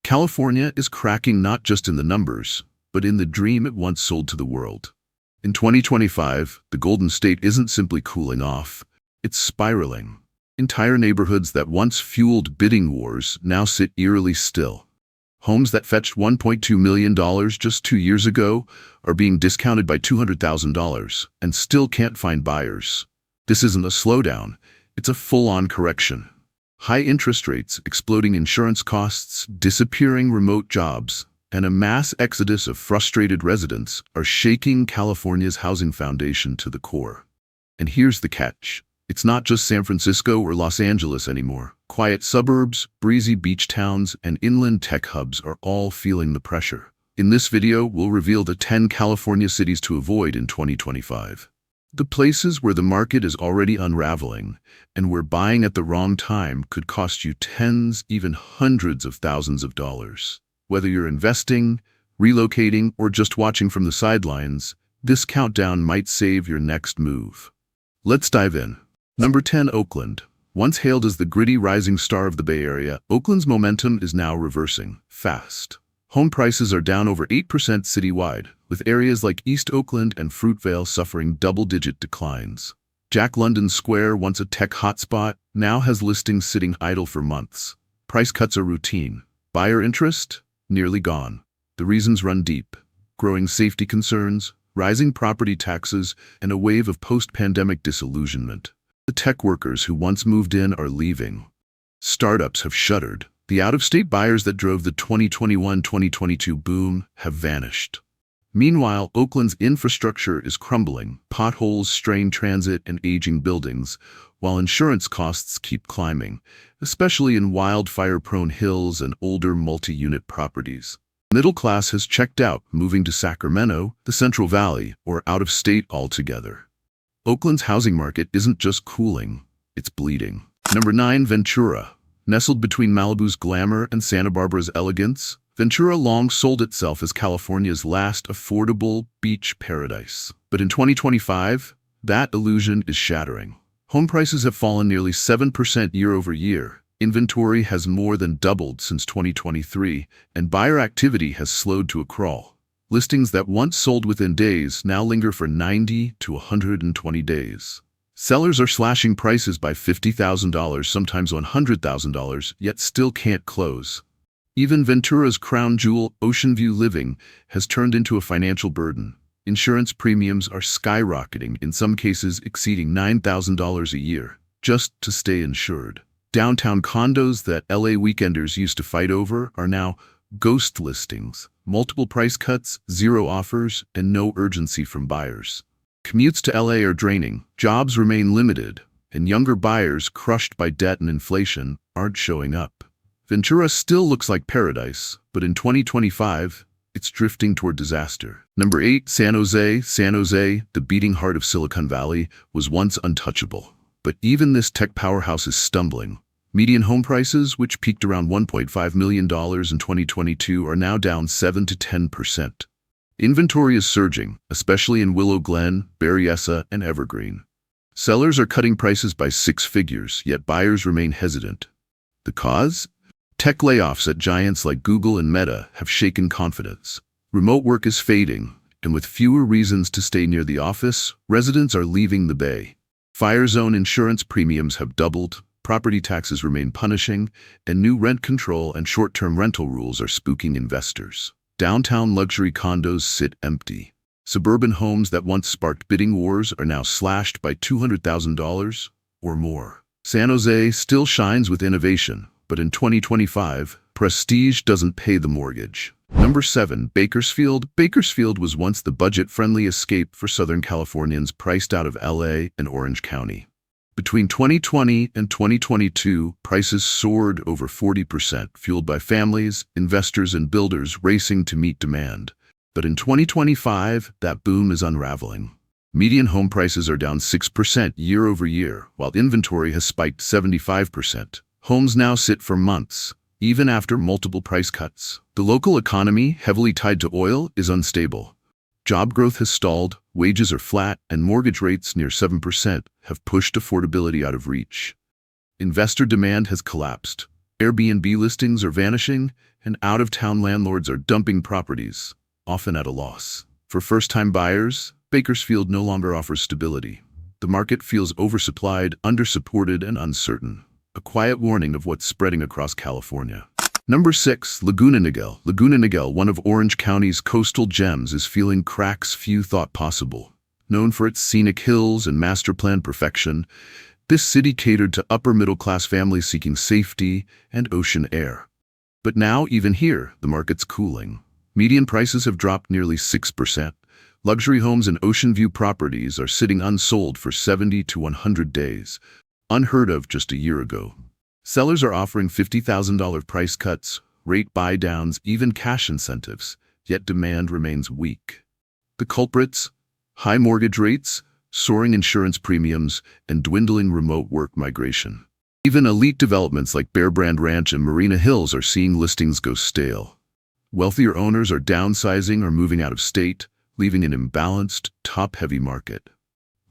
California is cracking not just in the numbers, but in the dream it once sold to the world. In 2025, the Golden State isn't simply cooling off, it's spiraling. Entire neighborhoods that once fueled bidding wars now sit eerily still. Homes that fetched $1.2 million just 2 years ago are being discounted by $200,000 and still can't find buyers. This isn't a slowdown, it's a full-on correction. High interest rates, exploding insurance costs, disappearing remote jobs, and a mass exodus of frustrated residents are shaking California's housing foundation to the core. And here's the catch. It's not just San Francisco or Los Angeles anymore. Quiet suburbs, breezy beach towns, and inland tech hubs are all feeling the pressure. In this video, we'll reveal the 10 California cities to avoid in 2025. The places where the market is already unraveling, and where buying at the wrong time could cost you tens, even hundreds of thousands of dollars. Whether you're investing, relocating, or just watching from the sidelines, this countdown might save your next move. Let's dive in. Number 10, Oakland. Once hailed as the gritty rising star of the Bay Area, Oakland's momentum is now reversing fast. Home prices are down over 8% citywide, with areas like East Oakland and Fruitvale suffering double-digit declines. Jack London Square, once a tech hotspot, now has listings sitting idle for months. Price cuts are routine. Buyer interest? Nearly gone. The reasons run deep. Growing safety concerns, rising property taxes, and a wave of post-pandemic disillusionment. The tech workers who once moved in are leaving. Startups have shuttered. The out-of-state buyers that drove the 2021-2022 boom have vanished. Meanwhile, Oakland's infrastructure is crumbling. Potholes strain transit and aging buildings, while insurance costs keep climbing, especially in wildfire-prone hills and older multi-unit properties. The middle class has checked out, moving to Sacramento, the Central Valley, or out of state altogether. Oakland's housing market isn't just cooling, it's bleeding. Number 9, Ventura. Nestled between Malibu's glamour and Santa Barbara's elegance, Ventura long sold itself as California's last affordable beach paradise. But in 2025, that illusion is shattering. Home prices have fallen nearly 7% year over year. Inventory has more than doubled since 2023, and buyer activity has slowed to a crawl. Listings that once sold within days now linger for 90 to 120 days. Sellers are slashing prices by $50,000, sometimes $100,000, yet still can't close. Even Ventura's crown jewel, Ocean View Living, has turned into a financial burden. Insurance premiums are skyrocketing, in some cases exceeding $9,000 a year, just to stay insured. Downtown condos that LA weekenders used to fight over are now ghost listings, multiple price cuts, zero offers, and no urgency from buyers. Commutes to LA are draining, jobs remain limited, and younger buyers, crushed by debt and inflation, aren't showing up. Ventura still looks like paradise, but in 2025, it's drifting toward disaster. Number 8, San Jose. San Jose, the beating heart of Silicon Valley, was once untouchable. But even this tech powerhouse is stumbling. Median home prices, which peaked around $1.5 million in 2022, are now down 7 to 10%. Inventory is surging, especially in Willow Glen, Berryessa, and Evergreen. Sellers are cutting prices by 6 figures, yet buyers remain hesitant. The cause? Tech layoffs at giants like Google and Meta have shaken confidence. Remote work is fading, and with fewer reasons to stay near the office, residents are leaving the Bay. Fire zone insurance premiums have doubled, property taxes remain punishing, and new rent control and short-term rental rules are spooking investors. Downtown luxury condos sit empty. Suburban homes that once sparked bidding wars are now slashed by $200,000 or more. San Jose still shines with innovation, but in 2025, prestige doesn't pay the mortgage. Number 7, Bakersfield. Bakersfield was once the budget-friendly escape for Southern Californians priced out of LA and Orange County. Between 2020 and 2022, prices soared over 40%, fueled by families, investors, and builders racing to meet demand. But in 2025, that boom is unraveling. Median home prices are down 6% year over year, while inventory has spiked 75%. Homes now sit for months, even after multiple price cuts. The local economy, heavily tied to oil, is unstable. Job growth has stalled, wages are flat, and mortgage rates near 7% have pushed affordability out of reach. Investor demand has collapsed. Airbnb listings are vanishing, and out-of-town landlords are dumping properties, often at a loss. For first-time buyers, Bakersfield no longer offers stability. The market feels oversupplied, undersupported, and uncertain. A quiet warning of what's spreading across California. Number 6, Laguna Niguel. Laguna Niguel, one of Orange County's coastal gems, is feeling cracks few thought possible. Known for its scenic hills and master plan perfection, this city catered to upper-middle-class families seeking safety and ocean air. But now, even here, the market's cooling. Median prices have dropped nearly 6%. Luxury homes and ocean view properties are sitting unsold for 70 to 100 days, unheard of just a year ago. Sellers are offering $50,000 price cuts, rate buy-downs, even cash incentives, yet demand remains weak. The culprits? High mortgage rates, soaring insurance premiums, and dwindling remote work migration. Even elite developments like Bear Brand Ranch and Marina Hills are seeing listings go stale. Wealthier owners are downsizing or moving out of state, leaving an imbalanced, top-heavy market.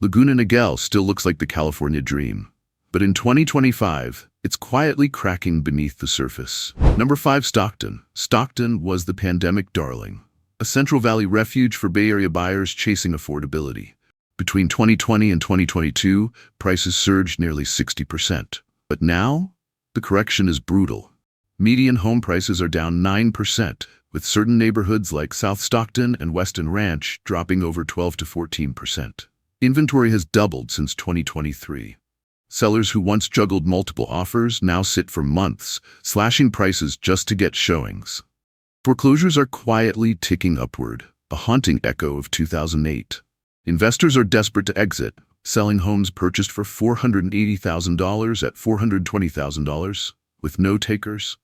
Laguna Niguel still looks like the California dream, but in 2025, it's quietly cracking beneath the surface. Number 5, Stockton. Stockton was the pandemic darling, a Central Valley refuge for Bay Area buyers chasing affordability. Between 2020 and 2022, prices surged nearly 60%. But now, the correction is brutal. Median home prices are down 9%, with certain neighborhoods like South Stockton and Weston Ranch dropping over 12 to 14%. Inventory has doubled since 2023. Sellers who once juggled multiple offers now sit for months, slashing prices just to get showings. Foreclosures are quietly ticking upward, a haunting echo of 2008. Investors are desperate to exit, selling homes purchased for $480,000 at $420,000, with no takers.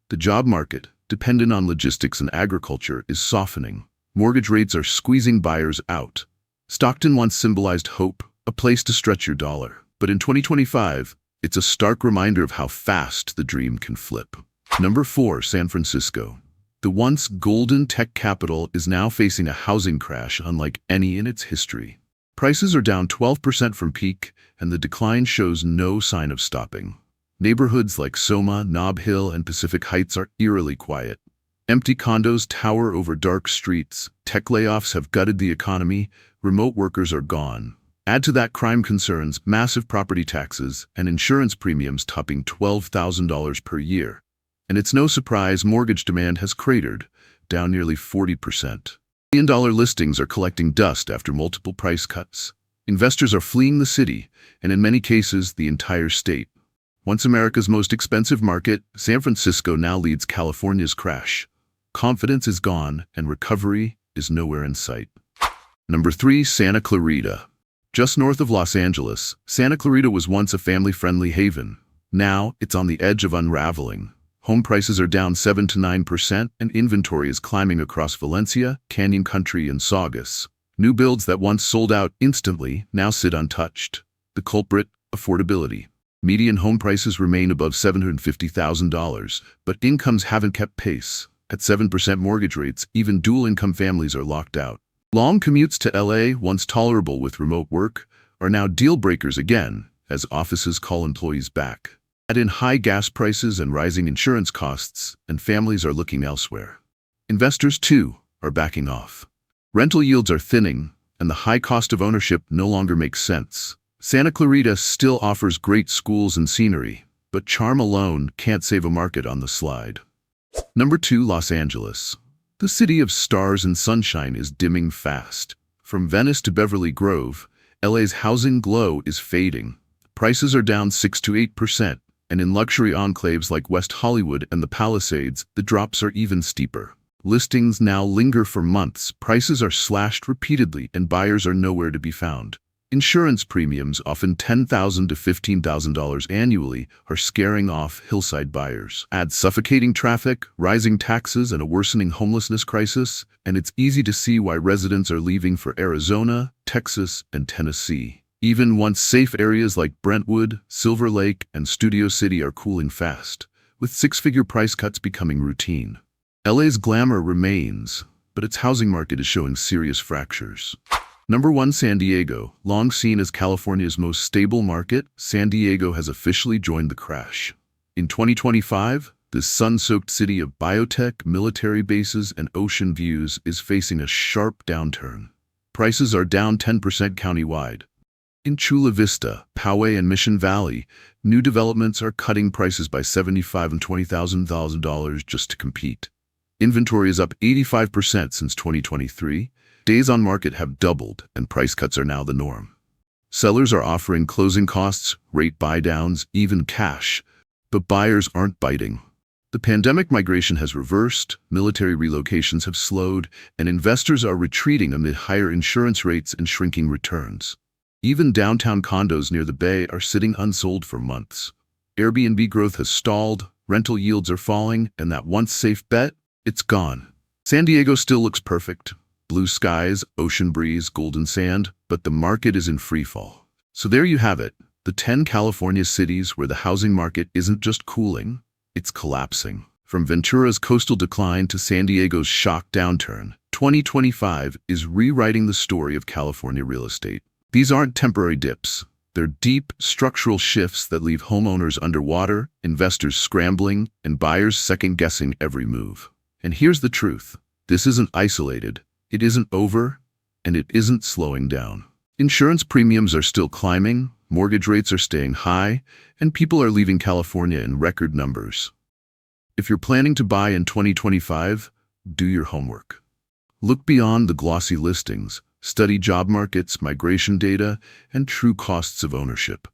The job market, dependent on logistics and agriculture, is softening. Mortgage rates are squeezing buyers out. Stockton once symbolized hope, a place to stretch your dollar. But in 2025, it's a stark reminder of how fast the dream can flip. Number 4, San Francisco. The once golden tech capital is now facing a housing crash unlike any in its history. Prices are down 12% from peak, and the decline shows no sign of stopping. Neighborhoods like Soma, Nob Hill, and Pacific Heights are eerily quiet. Empty condos tower over dark streets, tech layoffs have gutted the economy, remote workers are gone. Add to that crime concerns, massive property taxes, and insurance premiums topping $12,000 per year. And it's no surprise mortgage demand has cratered, down nearly 40%. Million-dollar listings are collecting dust after multiple price cuts. Investors are fleeing the city, and in many cases, the entire state. Once America's most expensive market, San Francisco now leads California's crash. Confidence is gone, and recovery is nowhere in sight. Number 3, Santa Clarita. Just north of Los Angeles, Santa Clarita was once a family-friendly haven. Now, it's on the edge of unraveling. Home prices are down 7 to 9%, and inventory is climbing across Valencia, Canyon Country, and Saugus. New builds that once sold out instantly now sit untouched. The culprit, affordability. Median home prices remain above $750,000, but incomes haven't kept pace. At 7% mortgage rates, even dual-income families are locked out. Long commutes to LA, once tolerable with remote work, are now deal-breakers again as offices call employees back. Add in high gas prices and rising insurance costs, and families are looking elsewhere. Investors, too, are backing off. Rental yields are thinning, and the high cost of ownership no longer makes sense. Santa Clarita still offers great schools and scenery, but charm alone can't save a market on the slide. Number 2, Los Angeles. The city of stars and sunshine is dimming fast. From Venice to Beverly Grove, LA's housing glow is fading. Prices are down 6 to 8%, and in luxury enclaves like West Hollywood and the Palisades, the drops are even steeper. Listings now linger for months, prices are slashed repeatedly, and buyers are nowhere to be found. Insurance premiums, often $10,000 to $15,000 annually, are scaring off hillside buyers. Add suffocating traffic, rising taxes, and a worsening homelessness crisis, and it's easy to see why residents are leaving for Arizona, Texas, and Tennessee. Even once safe areas like Brentwood, Silver Lake, and Studio City are cooling fast, with six-figure price cuts becoming routine. LA's glamour remains, but its housing market is showing serious fractures. Number 1, San Diego. Long seen as California's most stable market, San Diego has officially joined the crash. In 2025, This sun-soaked city of biotech, military bases, and ocean views is facing a sharp downturn. Prices are down 10% countywide. In Chula Vista, Poway, and Mission Valley, new developments are cutting prices by $75,000 and $20,000 just to compete. Inventory is up 85% since 2023. Days on market have doubled, and price cuts are now the norm. Sellers are offering closing costs, rate buy-downs, even cash, but buyers aren't biting. The pandemic migration has reversed, military relocations have slowed, and investors are retreating amid higher insurance rates and shrinking returns. Even downtown condos near the Bay are sitting unsold for months. Airbnb growth has stalled, rental yields are falling, and that once safe bet, it's gone. San Diego still looks perfect. Blue skies, ocean breeze, golden sand, but the market is in freefall. So there you have it, the 10 California cities where the housing market isn't just cooling, it's collapsing. From Ventura's coastal decline to San Diego's shock downturn, 2025 is rewriting the story of California real estate. These aren't temporary dips. They're deep, structural shifts that leave homeowners underwater, investors scrambling, and buyers second-guessing every move. And here's the truth. This isn't isolated, it isn't over, and it isn't slowing down. Insurance premiums are still climbing, mortgage rates are staying high, and people are leaving California in record numbers. If you're planning to buy in 2025, do your homework. Look beyond the glossy listings. Study job markets, migration data, and true costs of ownership.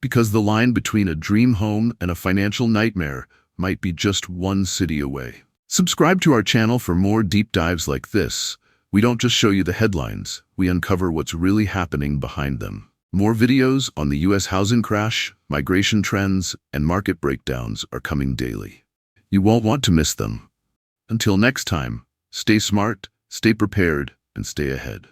Because the line between a dream home and a financial nightmare might be just one city away. Subscribe to our channel for more deep dives like this. We don't just show you the headlines, we uncover what's really happening behind them. More videos on the US housing crash, migration trends, and market breakdowns are coming daily. You won't want to miss them. Until next time, stay smart, stay prepared, and stay ahead.